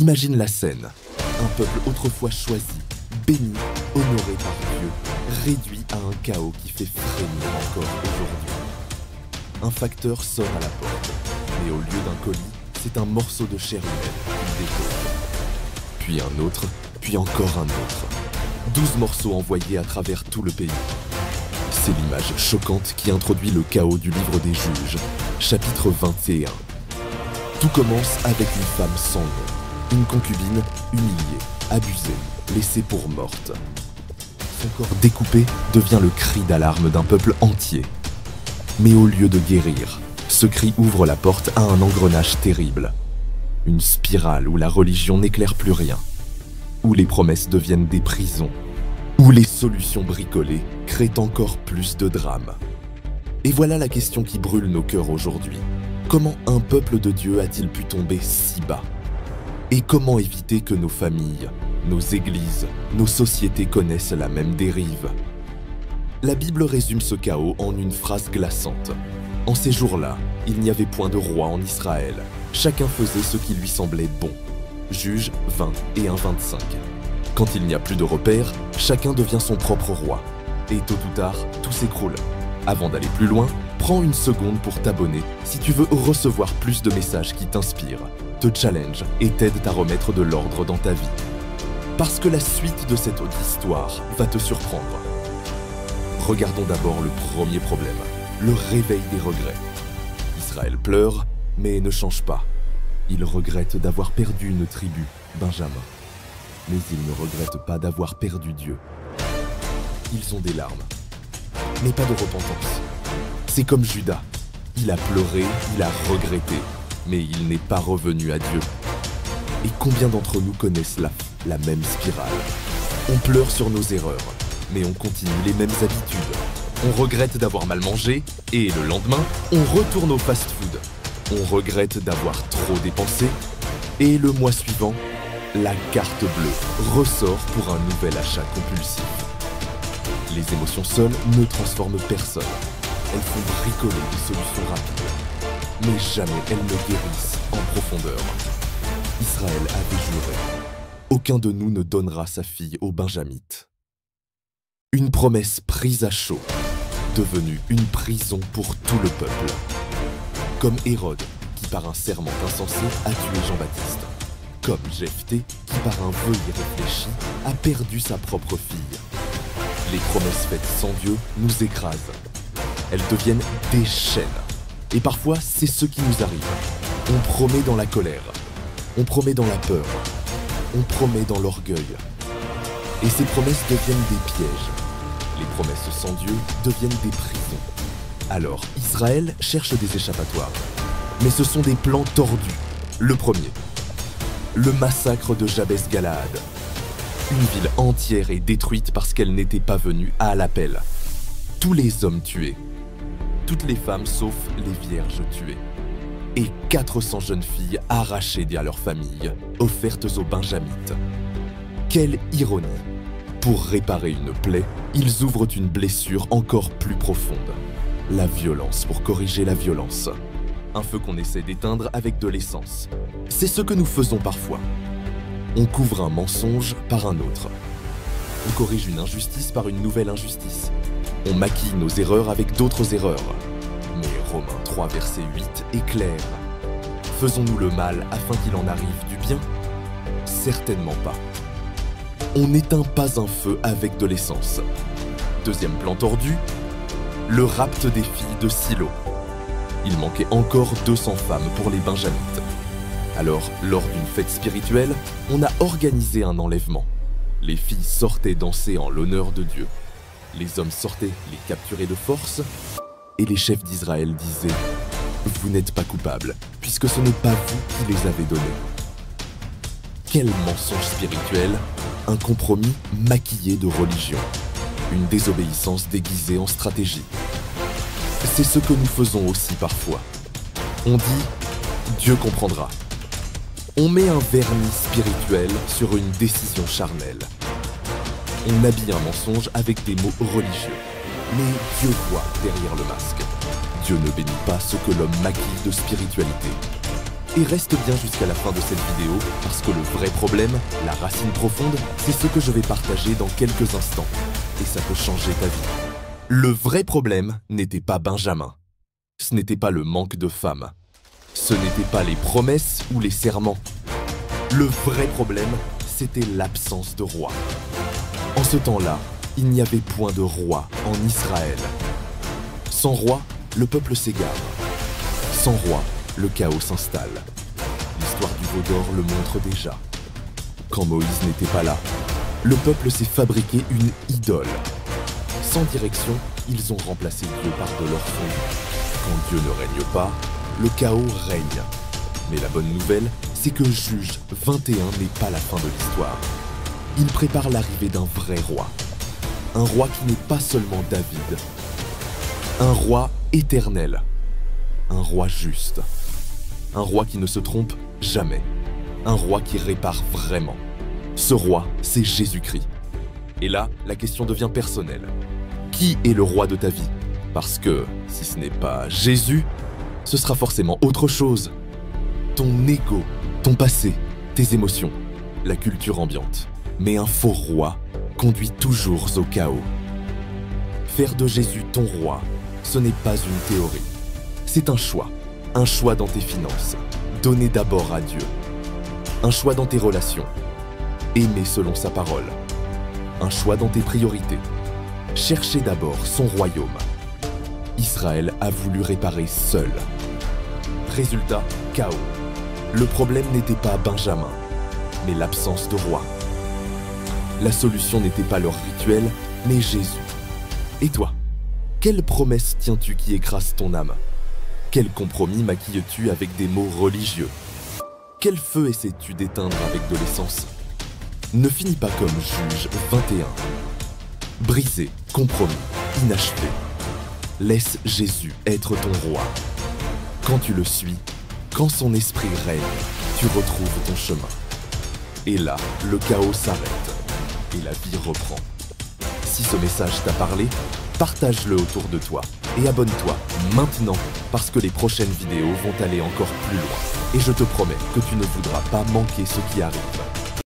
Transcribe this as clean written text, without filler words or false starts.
Imagine la scène. Un peuple autrefois choisi, béni, honoré par Dieu, réduit à un chaos qui fait frémir encore aujourd'hui. Un facteur sonne à la porte, mais au lieu d'un colis, c'est un morceau de chair humaine qu'il dépose. Puis un autre, puis encore un autre. 12 morceaux envoyés à travers tout le pays. C'est l'image choquante qui introduit le chaos du livre des juges, chapitre 21. Tout commence avec une femme sans nom, une concubine humiliée, abusée, laissée pour morte. Son corps découpé devient le cri d'alarme d'un peuple entier. Mais au lieu de guérir, ce cri ouvre la porte à un engrenage terrible. Une spirale où la religion n'éclaire plus rien, où les promesses deviennent des prisons, où les solutions bricolées créent encore plus de drames. Et voilà la question qui brûle nos cœurs aujourd'hui. Comment un peuple de Dieu a-t-il pu tomber si bas? Et comment éviter que nos familles, nos églises, nos sociétés connaissent la même dérive? La Bible résume ce chaos en une phrase glaçante. En ces jours-là, il n'y avait point de roi en Israël. Chacun faisait ce qui lui semblait bon. Juges 20 et 1,25. Quand il n'y a plus de repères, chacun devient son propre roi. Et tôt ou tard, tout s'écroule. Avant d'aller plus loin, prends une seconde pour t'abonner si tu veux recevoir plus de messages qui t'inspirent, te challenge et t'aident à remettre de l'ordre dans ta vie. Parce que la suite de cette haute histoire va te surprendre. Regardons d'abord le premier problème, le réveil des regrets. Israël pleure, mais ne change pas. Il regrette d'avoir perdu une tribu, Benjamin. Mais il ne regrette pas d'avoir perdu Dieu. Ils ont des larmes, mais pas de repentance. C'est comme Judas. Il a pleuré, il a regretté, mais il n'est pas revenu à Dieu. Et combien d'entre nous connaissent la même spirale? On pleure sur nos erreurs, mais on continue les mêmes habitudes. On regrette d'avoir mal mangé, et le lendemain, on retourne au fast-food. On regrette d'avoir trop dépensé, et le mois suivant, la carte bleue ressort pour un nouvel achat compulsif. Les émotions seules ne transforment personne. Elles font bricoler des solutions rapides, mais jamais elles ne guérissent en profondeur. Israël avait juré. Aucun de nous ne donnera sa fille aux Benjamites. Une promesse prise à chaud, devenue une prison pour tout le peuple. Comme Hérode, qui par un serment insensé a tué Jean-Baptiste. Comme Jephthé, qui par un vœu irréfléchi a perdu sa propre fille. Les promesses faites sans Dieu nous écrasent. Elles deviennent des chaînes. Et parfois, c'est ce qui nous arrive. On promet dans la colère. On promet dans la peur. On promet dans l'orgueil. Et ces promesses deviennent des pièges. Les promesses sans Dieu deviennent des prisons. Alors, Israël cherche des échappatoires. Mais ce sont des plans tordus. Le premier. Le massacre de Jabès-Galaad. Une ville entière est détruite parce qu'elle n'était pas venue à l'appel. Tous les hommes tués. Toutes les femmes sauf les vierges tuées. Et 400 jeunes filles arrachées à leur famille, offertes aux Benjamites. Quelle ironie! Pour réparer une plaie, ils ouvrent une blessure encore plus profonde. La violence pour corriger la violence. Un feu qu'on essaie d'éteindre avec de l'essence. C'est ce que nous faisons parfois. On couvre un mensonge par un autre. On corrige une injustice par une nouvelle injustice. On maquille nos erreurs avec d'autres erreurs. Mais Romains 3, verset 8 est clair. Faisons-nous le mal afin qu'il en arrive du bien? Certainement pas. On n'éteint pas un feu avec de l'essence. Deuxième plan tordu, le rapt des filles de Silo. Il manquait encore 200 femmes pour les Benjamites. Alors, lors d'une fête spirituelle, on a organisé un enlèvement. Les filles sortaient danser en l'honneur de Dieu. Les hommes sortaient les capturer de force, et les chefs d'Israël disaient « Vous n'êtes pas coupables, puisque ce n'est pas vous qui les avez donnés. » Quel mensonge spirituel, un compromis maquillé de religion, une désobéissance déguisée en stratégie. C'est ce que nous faisons aussi parfois. On dit « Dieu comprendra ». On met un vernis spirituel sur une décision charnelle. On habille un mensonge avec des mots religieux. Mais Dieu voit derrière le masque. Dieu ne bénit pas ce que l'homme maquille de spiritualité. Et reste bien jusqu'à la fin de cette vidéo, parce que le vrai problème, la racine profonde, c'est ce que je vais partager dans quelques instants. Et ça peut changer ta vie. Le vrai problème n'était pas Benjamin. Ce n'était pas le manque de femmes. Ce n'était pas les promesses ou les serments. Le vrai problème, c'était l'absence de roi. En ce temps-là, il n'y avait point de roi en Israël. Sans roi, le peuple s'égare. Sans roi, le chaos s'installe. L'histoire du veau d'or le montre déjà. Quand Moïse n'était pas là, le peuple s'est fabriqué une idole. Sans direction, ils ont remplacé Dieu par de l'or fondu. Quand Dieu ne règne pas, le chaos règne. Mais la bonne nouvelle, c'est que Juge 21 n'est pas la fin de l'histoire. Il prépare l'arrivée d'un vrai roi. Un roi qui n'est pas seulement David. Un roi éternel. Un roi juste. Un roi qui ne se trompe jamais. Un roi qui répare vraiment. Ce roi, c'est Jésus-Christ. Et là, la question devient personnelle. Qui est le roi de ta vie? Parce que, si ce n'est pas Jésus, ce sera forcément autre chose. Ton ego, ton passé, tes émotions, la culture ambiante. Mais un faux roi conduit toujours au chaos. Faire de Jésus ton roi, ce n'est pas une théorie. C'est un choix dans tes finances, donner d'abord à Dieu. Un choix dans tes relations, aimer selon sa parole. Un choix dans tes priorités, chercher d'abord son royaume. Israël a voulu réparer seul. Résultat, chaos. Le problème n'était pas Benjamin, mais l'absence de roi. La solution n'était pas leur rituel, mais Jésus. Et toi, quelle promesse tiens-tu qui écrase ton âme? Quel compromis maquilles-tu avec des mots religieux? Quel feu essaies-tu d'éteindre avec de l'essence? Ne finis pas comme Juge 21. Brisé, compromis, inachevé. Laisse Jésus être ton roi. Quand tu le suis, quand son esprit règne, tu retrouves ton chemin. Et là, le chaos s'arrête et la vie reprend. Si ce message t'a parlé, partage-le autour de toi et abonne-toi maintenant parce que les prochaines vidéos vont aller encore plus loin. Et je te promets que tu ne voudras pas manquer ce qui arrive.